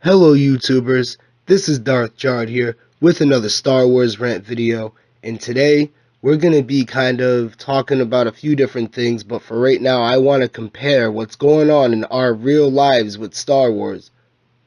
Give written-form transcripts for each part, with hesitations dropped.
Hello YouTubers, this is Darth Jard here with another Star Wars rant video, and today we're going to be kind of talking about a few different things, but for right now I want to compare what's going on in our real lives with Star Wars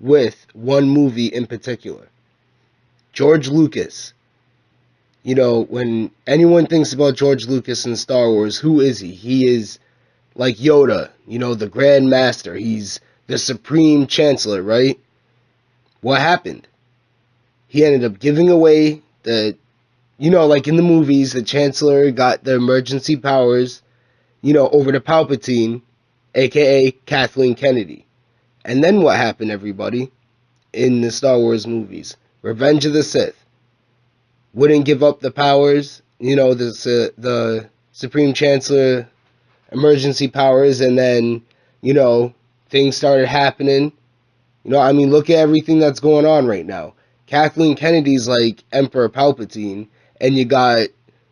with one movie in particular. George Lucas. You know, when anyone thinks about George Lucas and Star Wars, who is he? He is like Yoda, the Grand Master. He's the Supreme Chancellor, right? What happened? He ended up giving away like in the movies, the Chancellor got the emergency powers, over to Palpatine, aka Kathleen Kennedy. And then what happened, everybody, in the Star Wars movies? Revenge of the Sith. Wouldn't give up the powers, the Supreme Chancellor emergency powers, and then, things started happening. Look at everything that's going on right now. Kathleen Kennedy's like Emperor Palpatine, and you got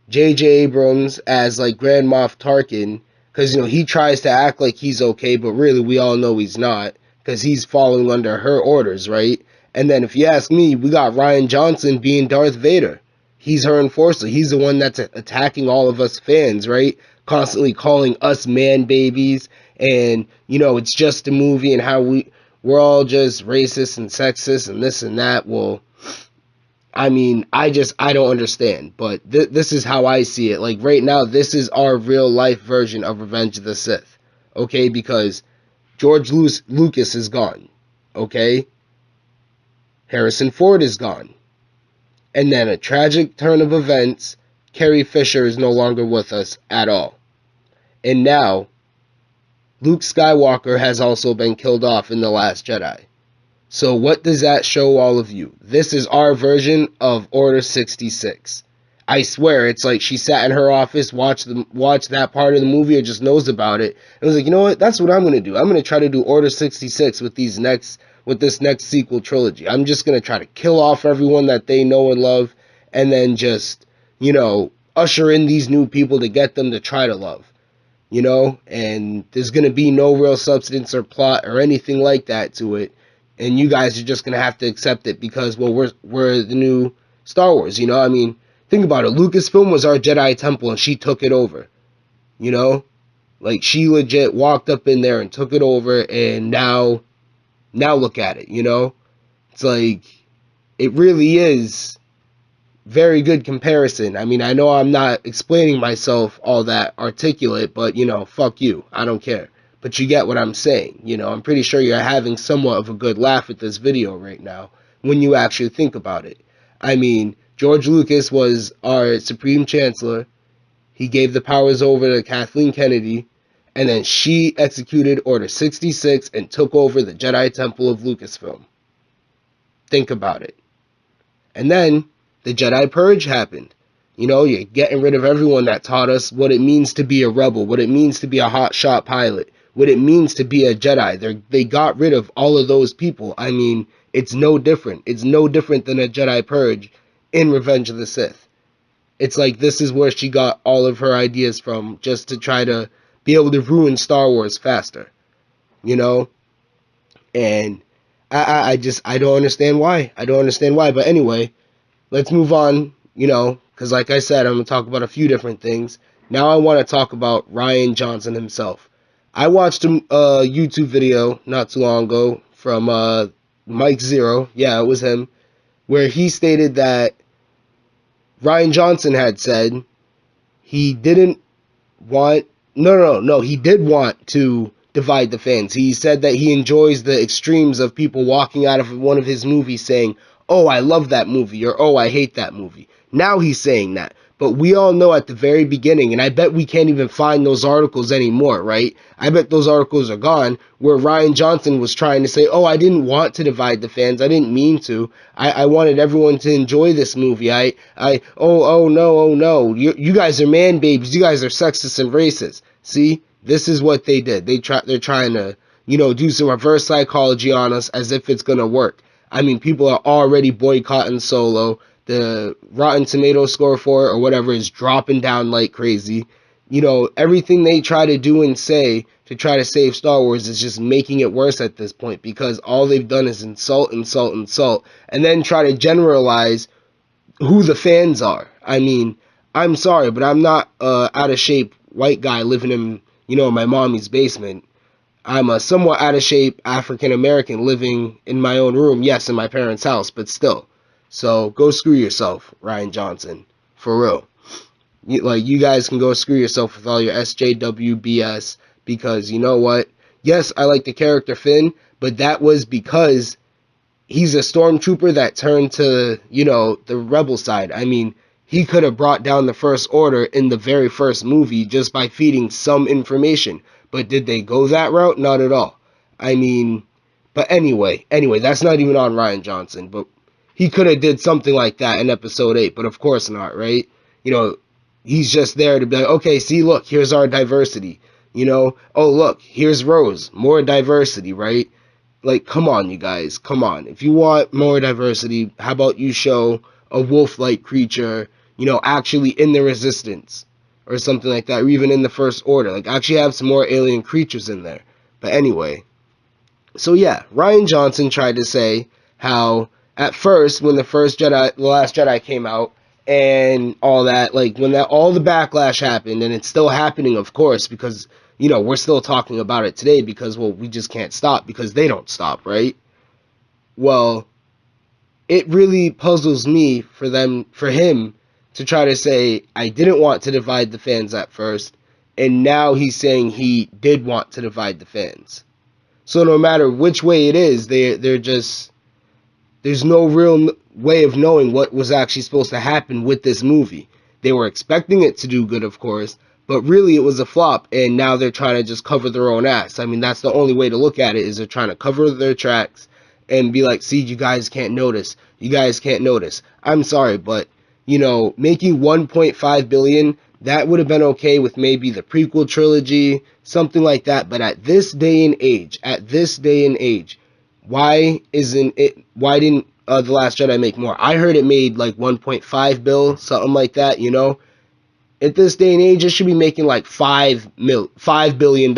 J.J. Abrams as like Grand Moff Tarkin, because he tries to act like he's okay, but really we all know he's not, because he's following under her orders, right? And then if you ask me, we got Rian Johnson being Darth Vader. He's her enforcer. He's the one that's attacking all of us fans, right? Constantly calling us man babies, and it's just a movie, and how we're all just racist and sexist and this and that. Well, I don't understand, but this is how I see it. Like right now, this is our real life version of Revenge of the Sith, okay? Because George Lucas is gone, okay? Harrison Ford is gone. And then a tragic turn of events, Carrie Fisher is no longer with us at all. And now, Luke Skywalker has also been killed off in The Last Jedi. So what does that show all of you? This is our version of Order 66. I swear, it's like she sat in her office, watched that part of the movie, or just knows about it, and was like, you know what? That's what I'm gonna do. I'm gonna try to do Order 66 with this next sequel trilogy. I'm just gonna try to kill off everyone that they know and love, and then just usher in these new people to get them to try to love. And there's gonna be no real substance or plot or anything like that to it, and you guys are just gonna have to accept it because, well, we're the new Star Wars. Think about it. Lucasfilm was our Jedi Temple, and she took it over. You know, like she legit walked up in there and took it over, and now look at it. It's like it really is very good comparison. I know I'm not explaining myself all that articulate, but fuck you. I don't care. But you get what I'm saying. I'm pretty sure you're having somewhat of a good laugh at this video right now when you actually think about it. George Lucas was our Supreme Chancellor. He gave the powers over to Kathleen Kennedy, and then she executed Order 66 and took over the Jedi Temple of Lucasfilm. Think about it. And then the Jedi Purge happened. You're getting rid of everyone that taught us what it means to be a rebel, what it means to be a hotshot pilot, what it means to be a Jedi. They got rid of all of those people. It's no different. It's no different than a Jedi Purge in Revenge of the Sith. It's like this is where she got all of her ideas from, just to try to be able to ruin Star Wars faster. And I don't understand why. I don't understand why. But anyway, let's move on, because like I said, I'm going to talk about a few different things. Now I want to talk about Rian Johnson himself. I watched a YouTube video not too long ago from Mike Zero, yeah, it was him, where he stated that Rian Johnson had said he didn't want, no, he did want to divide the fans. He said that he enjoys the extremes of people walking out of one of his movies saying, oh, I love that movie, or oh, I hate that movie. Now he's saying that. But we all know at the very beginning, and I bet we can't even find those articles anymore, right? I bet those articles are gone, where Rian Johnson was trying to say, oh, I didn't want to divide the fans. I didn't mean to. I wanted everyone to enjoy this movie. Oh no. You guys are man babies. You guys are sexist and racist. See? This is what they did. They're trying to, do some reverse psychology on us as if it's going to work. People are already boycotting Solo. The Rotten Tomato score for it or whatever is dropping down like crazy. everything they try to do and say to try to save Star Wars is just making it worse at this point, because all they've done is insult, insult, insult, and then try to generalize who the fans are. I mean, I'm sorry, but I'm not out of shape white guy living in, my mommy's basement. I'm a somewhat out of shape African American living in my own room, yes, in my parents' house, but still. So go screw yourself, Ryan Johnson. For real. You guys can go screw yourself with all your SJW BS, because you know what? Yes, I like the character Finn, but that was because he's a stormtrooper that turned to, the rebel side. I mean, he could have brought down the First Order in the very first movie just by feeding some information. But did they go that route? Not at all. I mean, but anyway, that's not even on Ryan Johnson. But he could have did something like that in Episode 8, but of course not, right? You know, he's just there to be like, okay, see, look, here's our diversity. Oh, look, here's Rose, more diversity, right? Like, come on, you guys, come on. If you want more diversity, how about you show a wolf-like creature, actually in the Resistance or something like that, or even in the First Order. Like, actually have some more alien creatures in there. But anyway, so yeah, Ryan Johnson tried to say how at first, when the Last Jedi came out and all that, like when all the backlash happened, and it's still happening, of course, because we're still talking about it today because, well, we just can't stop because they don't stop, right? Well, it really puzzles me for him to try to say I didn't want to divide the fans at first, and now he's saying he did want to divide the fans. So no matter which way it is, they're just, there's no real way of knowing what was actually supposed to happen with this movie. They were expecting it to do good, of course, but really it was a flop, and now they're trying to just cover their own ass. I mean, that's the only way to look at it, is they're trying to cover their tracks and be like, see, you guys can't notice. You guys can't notice. I'm sorry, but, making 1.5 billion, that would have been okay with maybe the prequel trilogy, something like that, but at this day and age, why didn't The Last Jedi make more? I heard it made like 1.5 bill, something like that, At this day and age, it should be making like $5 billion.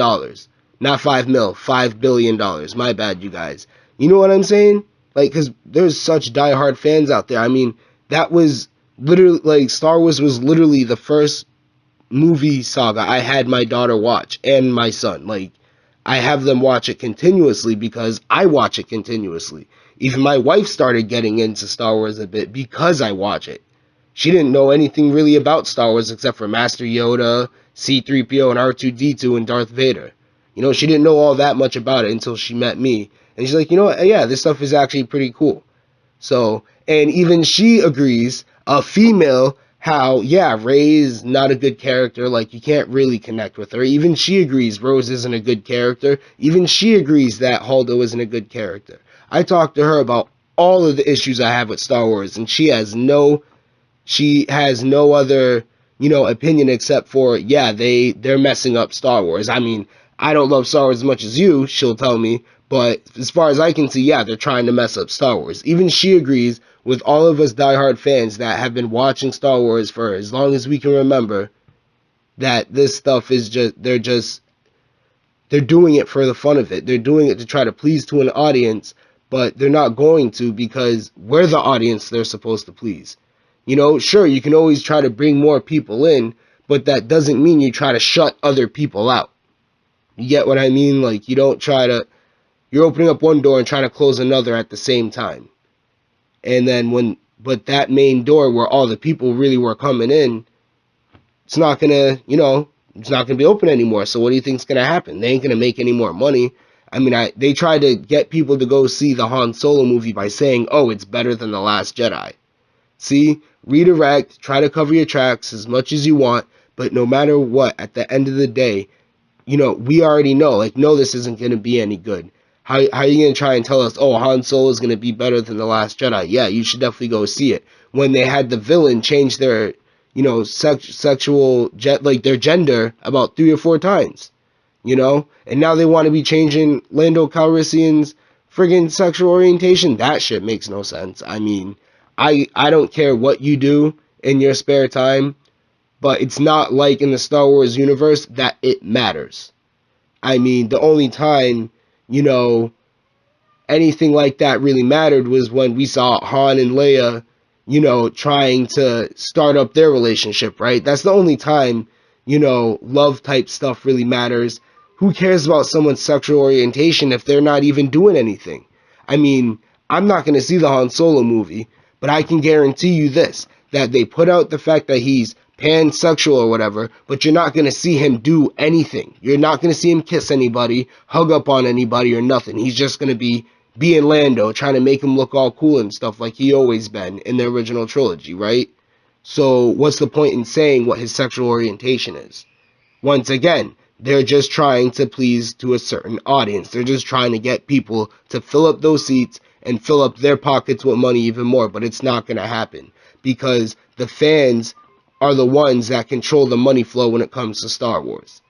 Not 5 mil, $5 billion. My bad, you guys. You know what I'm saying? Like, because there's such diehard fans out there. I mean, that was literally, like, Star Wars was literally the first movie saga I had my daughter watch, and my son. Like, I have them watch it continuously because I watch it continuously. Even my wife started getting into Star Wars a bit because I watch it. She didn't know anything really about Star Wars except for Master Yoda, C-3PO, and R2-D2, and Darth Vader. She didn't know all that much about it until she met me. And she's like, yeah, this stuff is actually pretty cool. So, and even she agrees, a female, how, yeah, Rey is not a good character. Like, you can't really connect with her. Even she agrees Rose isn't a good character. Even she agrees that Holdo isn't a good character. I talked to her about all of the issues I have with Star Wars, and she has no other, opinion except for, yeah, they're messing up Star Wars. I mean, I don't love Star Wars as much as you, she'll tell me, but as far as I can see, yeah, they're trying to mess up Star Wars. Even she agrees with all of us diehard fans that have been watching Star Wars for as long as we can remember, that this stuff is they're doing it for the fun of it. They're doing it to try to please to an audience, but they're not going to, because we're the audience they're supposed to please. Sure, you can always try to bring more people in, but that doesn't mean you try to shut other people out. You get what I mean? Like, you're opening up one door and trying to close another at the same time. And then but that main door where all the people really were coming in, it's not gonna, it's not gonna be open anymore. So what do you think's gonna happen? They ain't gonna make any more money. I mean, they tried to get people to go see the Han Solo movie by saying, oh, it's better than The Last Jedi. See, redirect, try to cover your tracks as much as you want, but no matter what, at the end of the day, we already know, like, no, this isn't going to be any good. How are you going to try and tell us, oh, Han Solo is going to be better than The Last Jedi? Yeah, you should definitely go see it. When they had the villain change their, like, their gender about 3 or 4 times, and now they want to be changing Lando Calrissian's friggin' sexual orientation. That shit makes no sense. I mean, I don't care what you do in your spare time. but it's not like in the Star Wars universe that it matters. I mean, the only time, you know, anything like that really mattered was when we saw Han and Leia, trying to start up their relationship, right? That's the only time, love type stuff really matters. Who cares about someone's sexual orientation if they're not even doing anything? I mean, I'm not going to see the Han Solo movie, but I can guarantee you this, that they put out the fact that he's pansexual or whatever, but you're not going to see him do anything. You're not going to see him kiss anybody, hug up on anybody, or nothing. He's just going to be being Lando, trying to make him look all cool and stuff like he always been in the original trilogy, right? So what's the point in saying what his sexual orientation is? Once again, they're just trying to please to a certain audience. They're just trying to get people to fill up those seats and fill up their pockets with money even more, but it's not going to happen because the fans are the ones that control the money flow when it comes to Star Wars.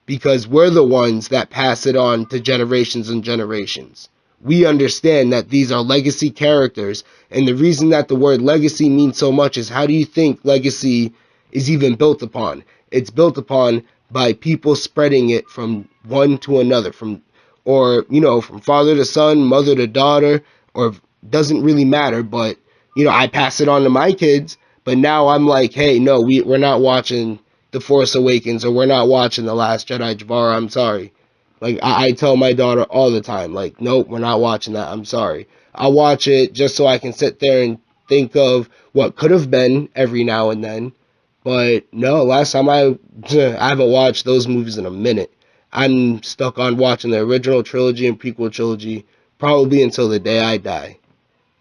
Because we're the ones that pass it on to generations and generations. We understand that these are legacy characters, and the reason that the word legacy means so much is, how do you think legacy is even built upon? It's built upon by people spreading it from one to another, from father to son, mother to daughter, or doesn't really matter, but I pass it on to my kids, but now I'm like, hey, no, we're not watching The Force Awakens, or we're not watching The Last Jedi. Jabara, I'm sorry. Like, I tell my daughter all the time, like, nope, we're not watching that. I'm sorry. I'll watch it just so I can sit there and think of what could have been every now and then. But no, last time I haven't watched those movies in a minute. I'm stuck on watching the original trilogy and prequel trilogy probably until the day I die,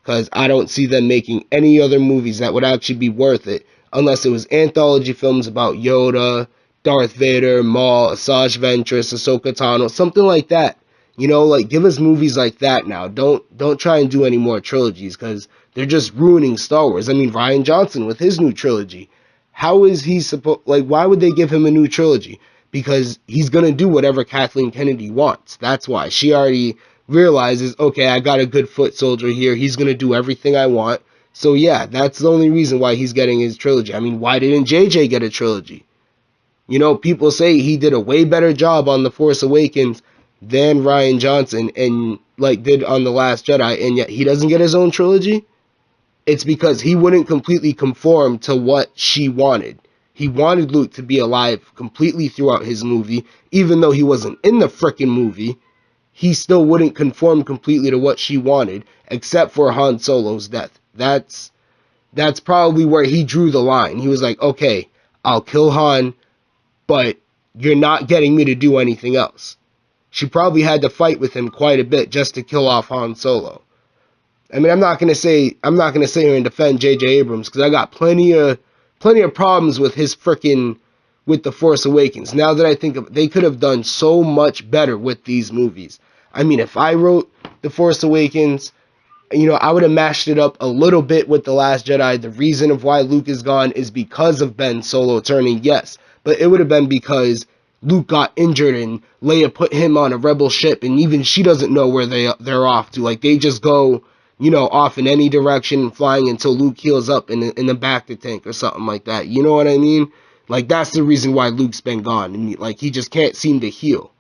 because I don't see them making any other movies that would actually be worth it unless it was anthology films about Yoda, Darth Vader, Maul, Asajj Ventress, Ahsoka Tano, something like that. Like, give us movies like that now. Don't try and do any more trilogies, because they're just ruining Star Wars. I mean, Rian Johnson with his new trilogy. How is he supposed, like, why would they give him a new trilogy? Because he's gonna do whatever Kathleen Kennedy wants. That's why. She already realizes, okay, I got a good foot soldier here. He's going to do everything I want. So yeah, that's the only reason why he's getting his trilogy. I mean, why didn't JJ get a trilogy? People say he did a way better job on The Force Awakens than Rian Johnson and like did on The Last Jedi, and yet he doesn't get his own trilogy. It's because he wouldn't completely conform to what she wanted. He wanted Luke to be alive completely throughout his movie, even though he wasn't in the frickin' movie. He still wouldn't conform completely to what she wanted, except for Han Solo's death. That's probably where he drew the line. He was like, okay, I'll kill Han, but you're not getting me to do anything else. She probably had to fight with him quite a bit just to kill off Han Solo. I mean, I'm not gonna say here and defend J.J. Abrams, because I got plenty of problems with his frickin' with The Force Awakens. Now that I think of it, they could have done so much better with these movies. I mean, if I wrote The Force Awakens, I would have mashed it up a little bit with The Last Jedi. The reason of why Luke is gone is because of Ben Solo turning, yes. But it would have been because Luke got injured and Leia put him on a rebel ship, and even she doesn't know where they're off to. Like, they just go, off in any direction, flying until Luke heals up in the bacta tank or something like that. You know what I mean? Like, that's the reason why Luke's been gone. And, like, he just can't seem to heal.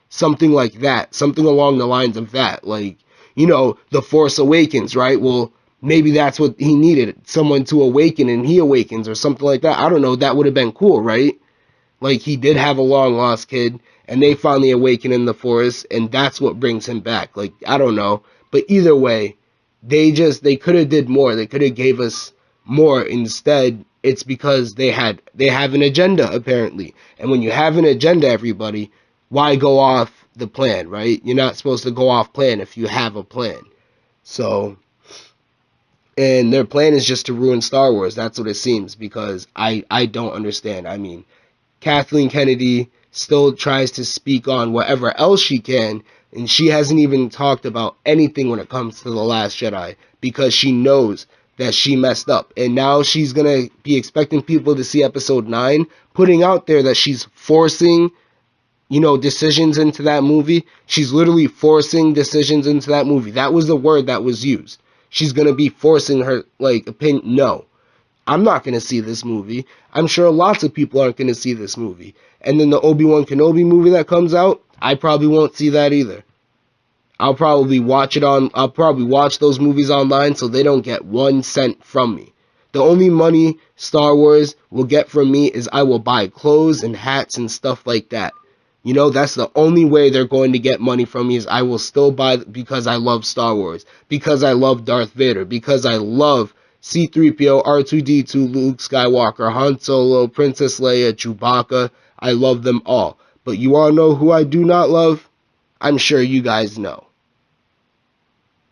Something like that. Something along the lines of that. Like, The Force Awakens, right? Well, maybe that's what he needed. Someone to awaken and he awakens or something like that. I don't know. That would have been cool, right? Like, he did have a long lost kid and they finally awaken in the Force, and that's what brings him back. Like, I don't know. But either way, they could have did more. They could have gave us more. Instead, it's because they have an agenda, apparently. And when you have an agenda, everybody, why go off the plan, right? You're not supposed to go off plan if you have a plan. So, and their plan is just to ruin Star Wars. That's what it seems, because I don't understand. I mean, Kathleen Kennedy still tries to speak on whatever else she can, and she hasn't even talked about anything when it comes to The Last Jedi, because she knows that she messed up. And now she's going to be expecting people to see episode 9, putting out there that she's forcing, decisions into that movie. She's literally forcing decisions into that movie. That was the word that was used. She's going to be forcing her, like, opinion. No. I'm not going to see this movie. I'm sure lots of people aren't going to see this movie. And then the Obi-Wan Kenobi movie that comes out, I probably won't see that either. I'll probably watch those movies online so they don't get 1 cent from me. The only money Star Wars will get from me is I will buy clothes and hats and stuff like that. You know, that's the only way they're going to get money from me is I will still buy because I love Star Wars, because I love Darth Vader, because I love C-3PO, R2-D2, Luke Skywalker, Han Solo, Princess Leia, Chewbacca. I love them all. But you all know who I do not love? I'm sure you guys know.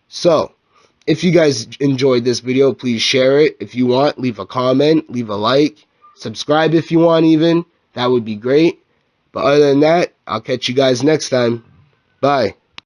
So, if you guys enjoyed this video, please share it. If you want, leave a comment, leave a like, subscribe if you want even. That would be great. But other than that, I'll catch you guys next time. Bye.